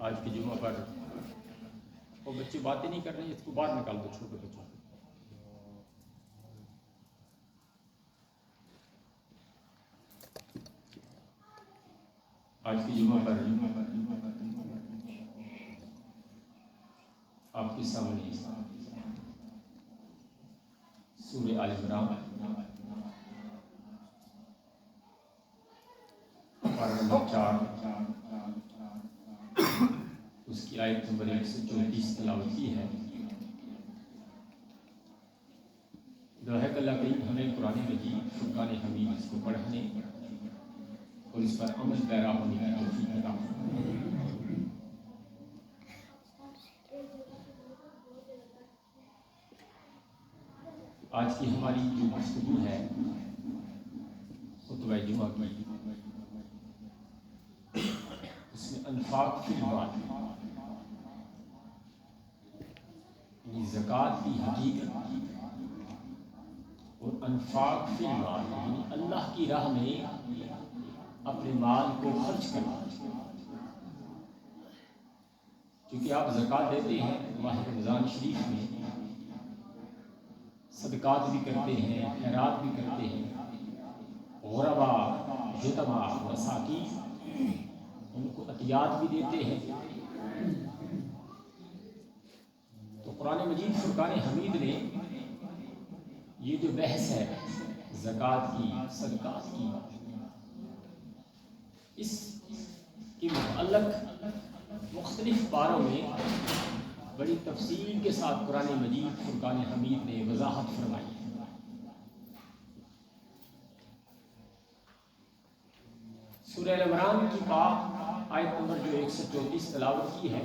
آج کی جمعہ پر وہ بچے باتیں نہیں کر رہے ہیں، اس کو باہر نکال دو چھوٹے بچوں کو۔ آج کی جمعہ پر آپ کے سامنے سورہ آل عمران پارہ نمبر 4 اس کی آیت نمبر 134 تلاوت کی ہے۔ دعا ہے کہ اللہ کریم ہمیں قرآن مجید فرقان حمید اس کو پڑھنے اور اس پر عمل پیرا ہونے کی توفیق عطا فرمائے۔ آج کی ہماری جو گفتگو ہے خطبہ جمعہ کی، اس میں انفاق کی بات، یعنی زکوٰۃ کی حقیقت اور انفاق فی المال، یعنی اللہ کی راہ میں اپنے مال کو خرچ کرنا۔ کیونکہ آپ زکوٰۃ دیتے ہیں، ماہ رمضان شریف میں صدقات بھی کرتے ہیں، خیرات بھی کرتے ہیں، غرباء، یتیما، مساکین، ان کو عطیات بھی دیتے ہیں۔ تو قرآن مجید فرقان حمید نے یہ جو بحث ہے زکوٰۃ کی، صدقات کی، اس کے متعلق مختلف پاروں میں بڑی تفصیل کے ساتھ قرآن مجید فرقان حمید نے وضاحت فرمائی ہے۔ سورہ آل عمران کی آیت نمبر جو 134 تلاوت کی ہے،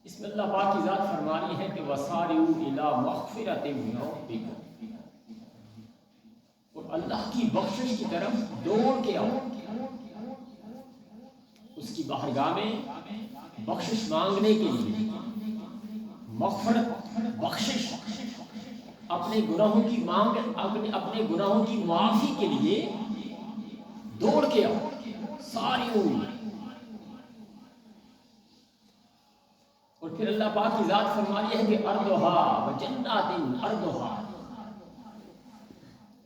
اس میں اللہ پاک کی ذات فرما رہی ہے کہ وَسَارِعُوا إِلَىٰ مَغْفِرَةٍ مِّن رَّبِّكُمْ، اور اللہ کی بخشش کی طرف دوڑ کے آؤ، اس کی بارگاہ میں بخشش مانگنے کے لیے، مغفرت، بخشش، اپنے گناہوں کی مانگ، اپنے گناہوں کی معافی کے لیے دوڑ کے آؤ، ساری اور پھر اللہ پاک کی ذات فرما رہی ہے کہ ارضھا وجنات ارضھا،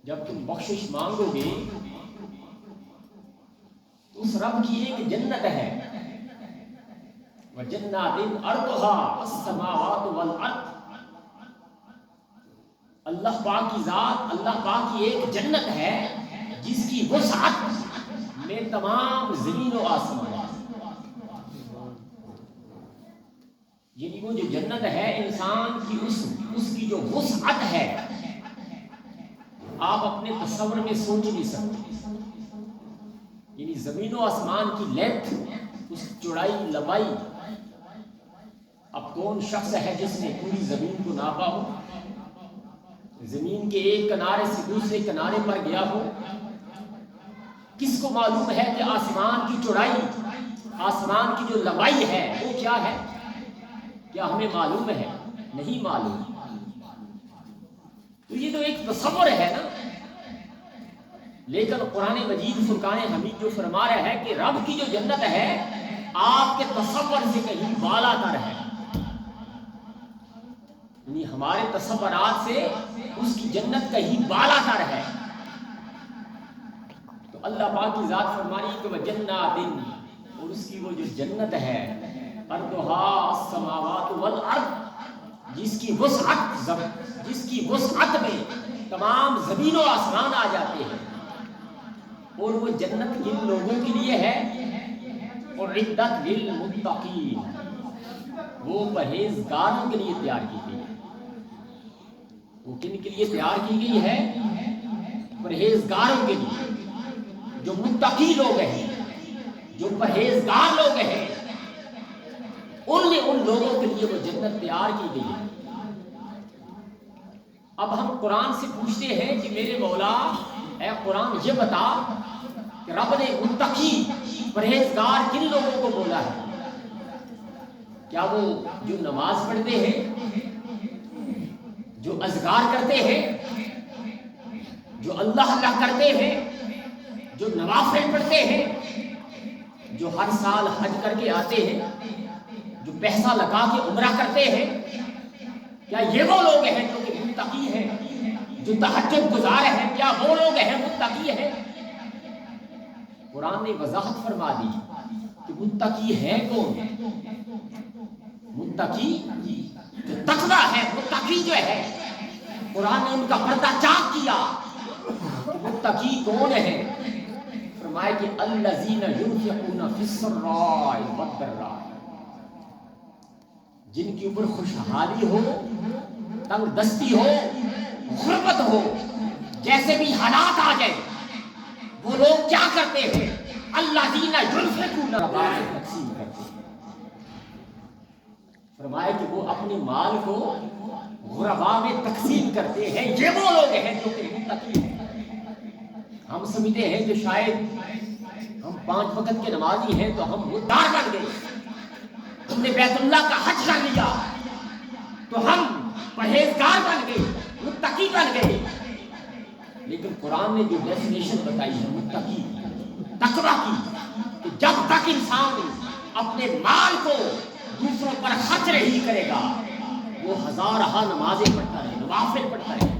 جب تم بخشش مانگو گے تو اس رب کی ایک جنت ہے، وجنات ارضھا السماوات والارض، اللہ پاک کی ذات، اللہ پاک کی ایک جنت ہے جس کی وسعت میں تمام زمین و آسمان، یعنی وہ جو جنت ہے انسان کی، اس کی جو وسعت ہے آپ اپنے تصور میں سوچ نہیں سکتے، یعنی زمین و آسمان کی لینتھ، اس چوڑائی لمبائی۔ اب کون شخص ہے جس نے پوری زمین کو ناپا ہو، زمین کے ایک کنارے سے دوسرے کنارے پر گیا ہو؟ کس کو معلوم ہے کہ آسمان کی چوڑائی، آسمان کی جو لمبائی ہے وہ کیا ہے؟ کیا ہمیں معلوم ہے؟ نہیں معلوم۔ تو یہ تو ایک تصور ہے نا، لیکن قرآن مجید فرقان حمید جو فرما رہا ہے کہ رب کی جو جنت ہے آپ کے تصور سے کہیں بالا تر ہے، یعنی ہمارے تصورات سے اس کی جنت کہیں بالا تر ہے۔ تو اللہ پاک کی ذات فرما رہی ہے کہ وجنات، اور اس کی وہ جو جنت ہے، ارضھا السماوات والارض، جس کی وسعت میں تمام زمین و آسمان آ جاتے ہیں، اور وہ جنت جن لوگوں کے لیے ہے، اور عدت للمتقین، وہ پرہیزگاروں کے لیے تیار کی گئی ہے۔ وہ کن کے لیے تیار کی گئی ہے؟ پرہیزگاروں کے لیے، جو متقی لوگ ہیں، جو پرہیزگار لوگ ہیں، ان لوگوں کے لیے وہ جنت تیار کی گئی ہے۔ اب ہم قرآن سے پوچھتے ہیں کہ میرے مولا، اے قرآن یہ بتا کہ رب نے متقی، پرہیزگار کن لوگوں کو بولا ہے؟ کیا وہ جو نماز پڑھتے ہیں، جو اذکار کرتے ہیں، جو اللہ کرتے ہیں، جو نوافل پڑھتے ہیں، جو جو ہر سال حج کر کے آتے ہیں، جو پیسہ لگا کے عمرہ کرتے ہیں، کیا یہ وہ لوگ ہیں جو کہ متقی ہیں، جو تہجد گزار ہیں؟ کیا وہ لوگ ہیں متقی ہیں؟ قرآن نے وضاحت فرما دی کہ متقی ہے کون؟ متقی جو تقویٰ ہے، متقی جو ہے، قرآن نے ان کا پردہ چاک کیا کہ متقی کون ہے؟ فرمائے کہ الذین ينفقون فی السراء والضراء، جن کے اوپر خوشحالی ہو، تنگ دستی ہو، غربت ہو، جیسے بھی حالات آ جائے، وہ لوگ کیا کرتے ہیں؟ الذین ينفقون تقسیم کرتے ہیں۔ فرمایا کہ وہ اپنے مال کو غرباء میں تقسیم کرتے ہیں۔ یہ وہ لوگ ہیں جو کہ متقی ہیں۔ ہم سمجھتے ہیں کہ شاید ہم 5 وقت کے نمازی ہیں تو ہم مدار بن گئے، ہم نے بیت اللہ کا حج کر لیا تو ہم پرہیزگار بن گئے، متقی بن گئے۔ لیکن قرآن نے جو ڈیفینیشن بتائی ہے متقی تقویٰ کی، کہ جب تک انسان اپنے مال کو دوسروں پر خرچ نہیں کرے گا، وہ ہزارہا نمازیں پڑھتا رہے، نوافل پڑھتا رہے،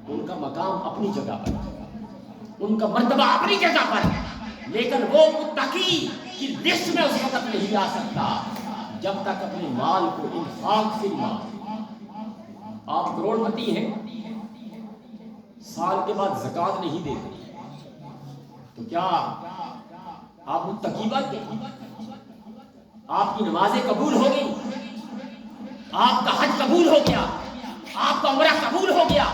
ان کا مقام اپنی جگہ پر، ان کا مرتبہ اپنی جگہ پر، لیکن وہ متقی کی لسٹ میں اس وقت نہیں آ سکتا جب تک اپنے مال کو انفاق سے مال۔ آپ کروڑ پتی ہیں، سال کے بعد زکوٰۃ نہیں دیتے، تو کیا آپ متقی بن گئے؟ آپ کی نمازیں قبول ہو گئی، آپ کا حج قبول ہو گیا، آپ کا عمرہ قبول ہو گیا،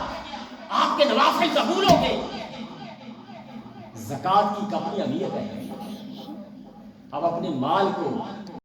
آپ کے نوافل قبول ہو گئے۔ زکوٰۃ کی اپنی اہمیت ہے۔ اب اپنے مال کو